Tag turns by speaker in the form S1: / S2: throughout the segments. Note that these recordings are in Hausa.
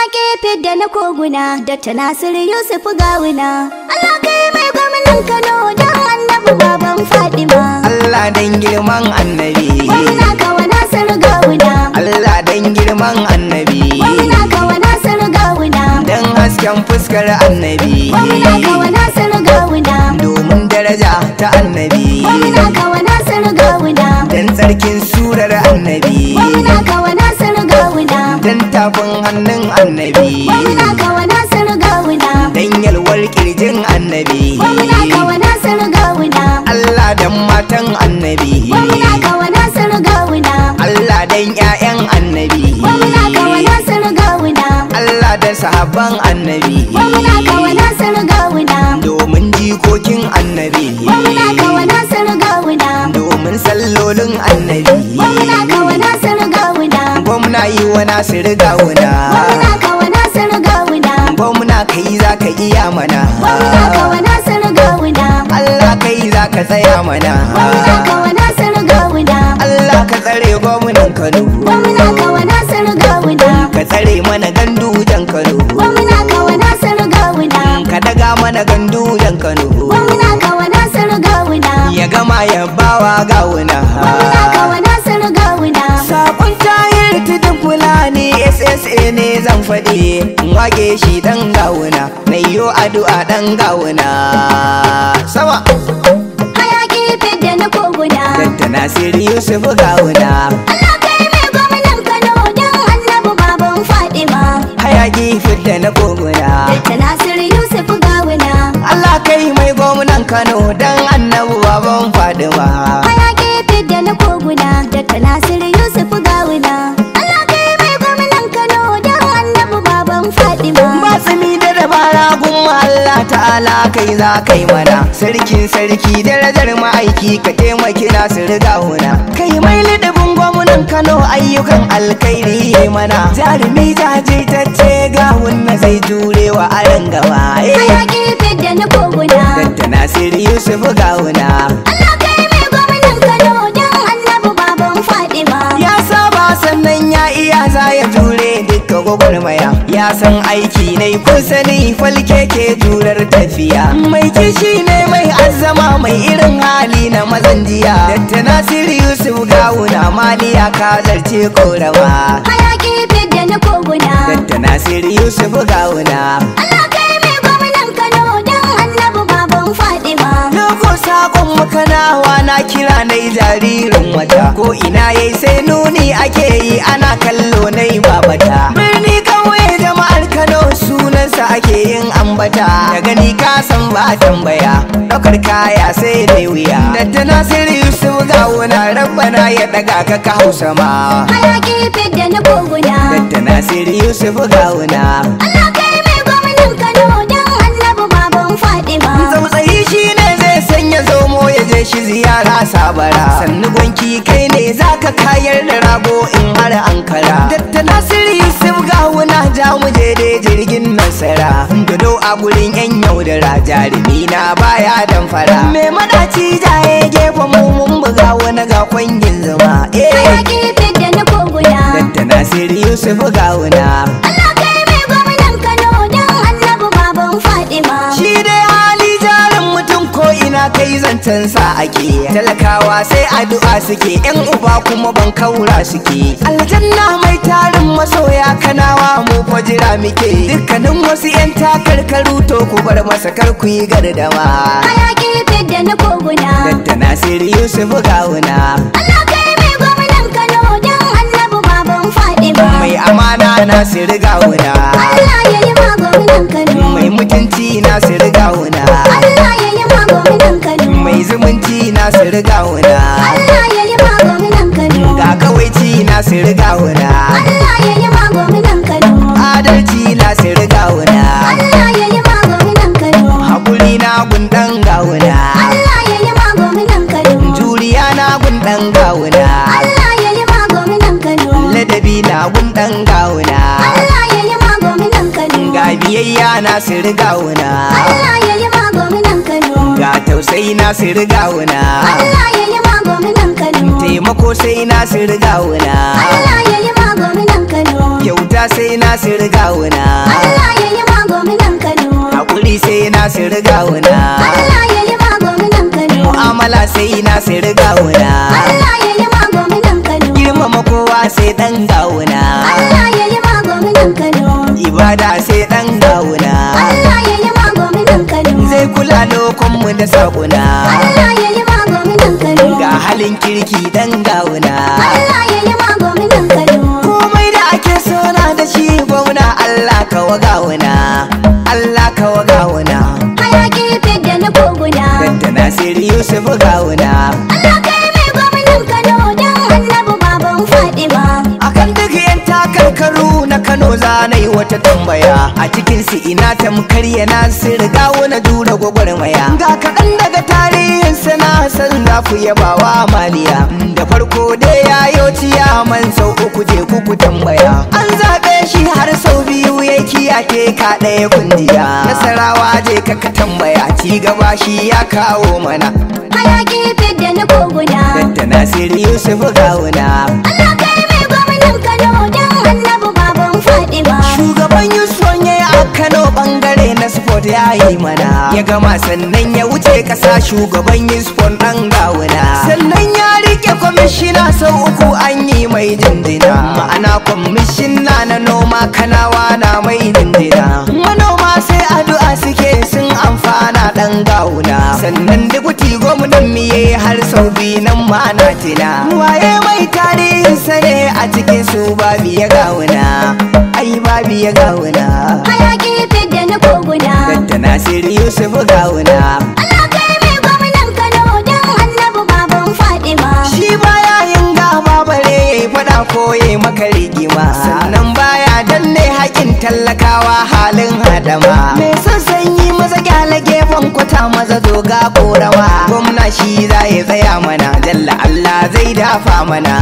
S1: Hayaki Fidda na koguna, Dr. Nasiru Yusuf Gawuna. Allah kai mai gwamnan Kano don Annabi baban Fadima.
S2: Allah dan girman Annabi.
S1: Gwamna kawa Nasiru Gawuna.
S2: Allah dan girman Annabi.
S1: Gwamna kawa Nasiru Gawuna.
S2: Dan hasken fuskar Annabi.
S1: Gwamna kawa Nasiru Gawuna.
S2: Domin daraja ta Annabi.
S1: Gwamna kawa Nasiru Gawuna.
S2: Dan tsarkin surar Annabi.
S1: Gwamna kawa Nasiru Gawuna.
S2: Dan tafin hannun Annabi.
S1: Gwamna kawa Nasiru Gawuna.
S2: Dan yalwar kirjin Annabi.
S1: Gwamna kawa Nasiru Gawuna.
S2: Allah dan matan Annabi.
S1: Gwamna kawa Nasiru Gawuna.
S2: Allah dan ƴaƴan Annabi.
S1: Gwamna kawa Nasiru Gawuna.
S2: Allah dan sahabban Annabi.
S1: Gwamna kawa Nasiru Gawuna.
S2: Domin jikokin Annabi.
S1: Gwamna kawa Nasiru Gawuna.
S2: Domin sallolin Annabi.
S1: Gwamna kawa Nasiru Gawuna.
S2: Gwamna yi wa Nasiru Gawuna.
S1: Gwamna kawa Nasiru Gawuna.
S2: Gwamna kai za ka iya mana.
S1: Gwamna kawa Nasiru Gawuna.
S2: Allah kai za ka tsaya mana.
S1: Gwamna kawa Nasiru Gawuna.
S2: Allah ka tsare gwamnan Kano.
S1: Gwamna kawa Nasiru Gawuna.
S2: Ka tsare mana gandujan Kano.
S1: Gwamna kawa Nasiru Gawuna.
S2: Ka daga mana gandujan Kano.
S1: Gwamna kawa Nasiru Gawuna.
S2: Ya gama ya bawa Gawuna.
S1: Gwamna kawa Nasiru Gawuna.
S2: Sakon tayar tudun Fulani SSA ne zan faɗi. Wage shi dan Gawuna. Na yo addu'a dan Gawuna. Sama.
S1: Hayaki Fidda na koguna.
S2: Dr. Nasiru Yusuf Gawuna.
S1: Allah kai mai gwamnan Kano don Annabi baban Fadima.
S2: Hayaki Fidda na koguna.
S1: Dr. Nasiru Yusuf Gawuna.
S2: Allah kai mai gwamnan Kano dan Annabi baban Fadima.
S1: Hayaki Fidda na koguna. Dr. Nasiru Yusuf Gawuna. Allah kai mai gwamnan Kano don Annabi baban Fadima.
S2: Matsumi da dabara gun Allah ta'ala kai za kai mana. Sarkin sarki darajar ma'aiki ka taimaki Nasiru Gawuna. Kai mai lidabin gwamnan Kano ayyukan alkhairi mana. Jarumi jajirtacce Gawuna zai jurewa aran gaba.
S1: Hayaki Fidda na koguna.
S2: Dr. Nasiru Yusuf Gawuna.
S1: Allah kai mai gwamnan Kano don Annabi baban Fadima.
S2: Ya saba sannan ya iya za ya jure dukkan gwagwarmaya. Ya san aiki ne kun sani falke ke jurar tafiya. Mai kishi ne mai azama mai irin hali na mazan jiya. Dr. Nasiru Yusuf Gawuna maliya ka zarce korawa.
S1: Hayaki Fidda na koguna.
S2: Dr. Nasiru Yusuf Gawuna.
S1: Allah kai mai gwamnan Kano don Annabi baban Fadima.
S2: Loko sakon makanawa na kira nai jaririn wata. Ko ina yayi sai nuni ake yi ana kallo nai babata. Birni kauye jama'ar Kano sunansa ake yin ambata. Da gani ka san ba tambaya. Ɗaukar kaya sai dai wuya. Dr. Nasiru Yusuf Gawuna rabbana ya daga ka hausa ma.
S1: Hayaki Fidda na koguna.
S2: Dr. Nasiru Yusuf Gawuna.
S1: Allah kai mai gwamnan Kano don Annabi baban Fadima.
S2: Tsautsayi shi ne zai sanya zomo ya je shi ziyara sabara. Sannu gwanki kai ne zaka kayar da rago in har ankara. Dr. Nasiru Yusuf Gawuna ja mu je dai jirgin nasara. Gado a gurin yan yaudara jarumi na baya damfara. Me madaci jaye gefen mu mun buga wani ga kwangin zuma.
S1: Hayaki Fidda na koguna.
S2: Dr. Nasiru Yusuf Gawuna.
S1: Allah kai mai gwamnan Kano don Annabi baban Fadima.
S2: Shi dai hali jarin mutum ko ina kai zancen sa ake. Talakawa sai addu'a suke yan uba kuma ban kaura suke. Aljanna mai tarin masoya kanawa mu fa jira muke. Dukkanin wasu yan takarkaru to ku bar masa kar ku yi gardama.
S1: Hayaki Fidda na koguna.
S2: Dr. Nasiru Yusuf Gawuna.
S1: Allah kai mai gwamnan Kano don Annabi baban Fadima.
S2: Mai amana Nasiru Gawuna.
S1: Allah ya yi ma gwamnan Kano.
S2: Mai mutunci Nasiru Gawuna.
S1: Allah ya yi ma gwamnan Kano.
S2: Mai zumunci Nasiru Gawuna.
S1: Allah ya yi ma gwamnan Kano.
S2: Ga kawaici Nasiru Gawuna.
S1: Allah ya yi ma gwamnan Kano.
S2: Adalci Nasiru Gawuna.
S1: Allah ya yi ma gwamnan Kano.
S2: Hakuri na gundan Gawuna.
S1: Allah ya yi ma gwamnan Kano.
S2: Juriya na gundan Gawuna.
S1: Allah ya yi ma gwamnan Kano.
S2: Ladabi na gundan Gawuna.
S1: Allah ya yi ma gwamnan Kano.
S2: Ga biyayya Nasiru Gawuna.
S1: Allah ya yi ma gwamnan Kano.
S2: Ga tausayi Nasiru Gawuna.
S1: Allah ya yi ma gwamnan Kano.
S2: taimako sai Nasir Gawuna.
S1: Allah ya yi ma gwamnan Kano.
S2: Kyauta sai Nasir Gawuna.
S1: Allah ya yi ma gwamnan Kano.
S2: Hakuri sai Nasir Gawuna.
S1: Allah ya yi ma gwamnan Kano.
S2: Mu'amala sai Nasir Gawuna.
S1: Allah ya yi ma gwamnan Kano.
S2: Girmama kowa sai dan Gawuna.
S1: Allah ya yi ma gwamnan Kano.
S2: Ibada sai dan Gawuna.
S1: Allah ya yi ma gwamnan Kano.
S2: Zai kula lokonmu da sakuna.
S1: Allah ya yi ma gwamnan Kano.
S2: Ga halin kirki dan Gawuna.
S1: Allah ya yi ma gwamnan Kano.
S2: Komai da ake sona da shi gwamna. Allah ka wa Gawuna. Allah ka wa Gawuna.
S1: Hayaki Fidda na koguna.
S2: Dr. Nasir Yusuf Gawuna.
S1: Allah kai mai gwamnan Kano dan Annabi baban Fadima.
S2: Akan duk yan takarkaru na Kano zanai wata tambaya. A cikin su ina tamkar ya Nasir Gawuna jura gwagwarmaya. Ga kaɗan daga tarihin sana san za ku yabawa maliya. Da farko dai yayo ciyaman sau uku je ku tambaya. An zaɓe shi har sau biyu ya kiyake ka ɗaya kunjiya. Nasarawa je ka tambaya ci gaba shi ya kawo mana.
S1: Hayaki Fidda na koguna.
S2: Dr. Nasir Yusuf Gawuna.
S1: Allah kai mai gwamnan Kano dan Annabi baban Fadima.
S2: Shugaban Yusuf ya yi a Kano bangare na sport ya yi mana. Ya gama sannan ya wuce ƙasa shugaban Yusuf ɗan Gawuna. Sannan ya rike kwamishina sau uku an yi mai jinjina. Ma'ana kwamishina na noma Kanawa na mai jinjina. Manoma sai addu'a suke sun amfana ɗan Gawuna. Sannan dubuti gwamnan miye har sau biyu nan ma na tina. Waye mai tarihin sa ne a cikin su babu ya Gawuna. Ai babu ya Gawuna.
S1: Hayaki Fidda na koguna.
S2: Dr. Nasir Yusuf Gawuna.
S1: Allah kai mai gwamnan Kano dan Annabi baban Fadima.
S2: Shi baya yin gaba bare yayi fada ko yayi maka rigima. Sannan baya danne haƙin tallakawa halin hadama. Me son sanyi maza gyale gefen kwata maza doga korawa. Gwamna shi za ya tsaya mana jalla Allah zai dafa mana.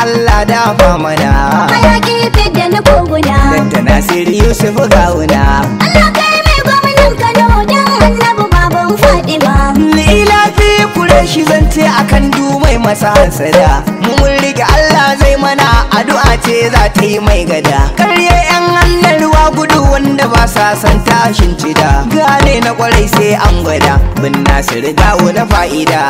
S2: Allah dafa mana.
S1: Hayaki Fidda na koguna.
S2: Dr. Nasir Yusuf Gawuna.
S1: Allah kai mai gwamnan Kano dan Annabi baban Fadima.
S2: Lila fi kure shi zance akan dumai masa hasada. Mun rike Allah zai mana addu'a ce za ta yi mai gada. Karye yan hannun ruwa gudu wanda ba sa san tashin cida. Gane na kwarai sai an gwada. Bin Nasir Gawuna fa'ida.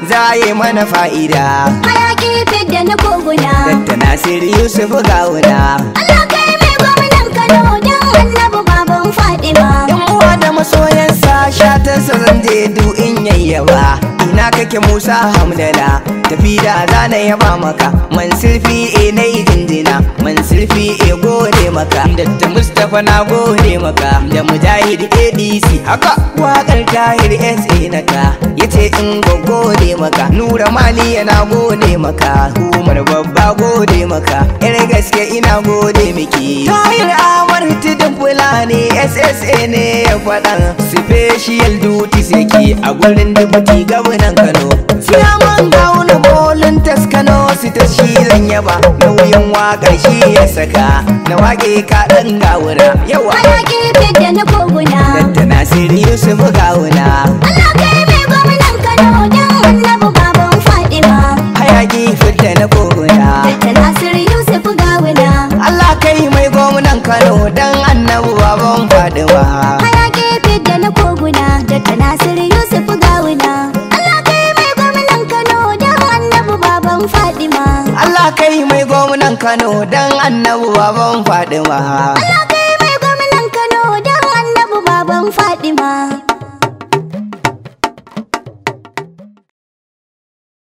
S2: Za yi mana fa'ida.
S1: Hayaki Fidda na koguna.
S2: Dr. Nasir Yusuf Gawuna.
S1: Allah kai mai gwamnan Kano dan Annabi baban Fadima.
S2: Yan uwa da masoyansa shatansa zan je du in yayyaba. Ina kake Musa Hamdala tafi da zana yaba maka. Mansur fi'e na yi jinjina. Mansur fi'e gode maka. Dr. Mustapha na gode maka. Da Mujahid ADC haka. Waƙar Tahir SA naka yace in gode maka. Nura Mali yana gode maka. Umar babba gode maka. Yar gaske ina gode miki. Tahir Amar Tidin Fulani SSA ne ya faɗan. Special duties yake a gurin dubuti gwamnan Kano. Ciyaman Gawuna bolin Kano su ta shi zan yaba. Nauyin waƙar shi ya saka. Na waƙe kaɗan Gawuna. Yawa.
S1: Hayaki Fidda na koguna.
S2: Dr. Nasir Yusuf Gawuna.
S1: Allah kai mai gwamnan Kano dan Annabi baban Fadima.
S2: Hayaki Fidda na koguna.
S1: Dr. Nasir Yusuf Gawuna.
S2: Allah kai mai gwamnan Kano dan Annabi baban Fadima.
S1: Hayaki Fidda na koguna. Dr. Nasir Yusuf Gawuna. Allah kai mai gwamnan Kano dan Annabi baban Fadima.
S2: Allah kai mai gwamnan Kano dan Annabi baban Fadima.
S1: Allah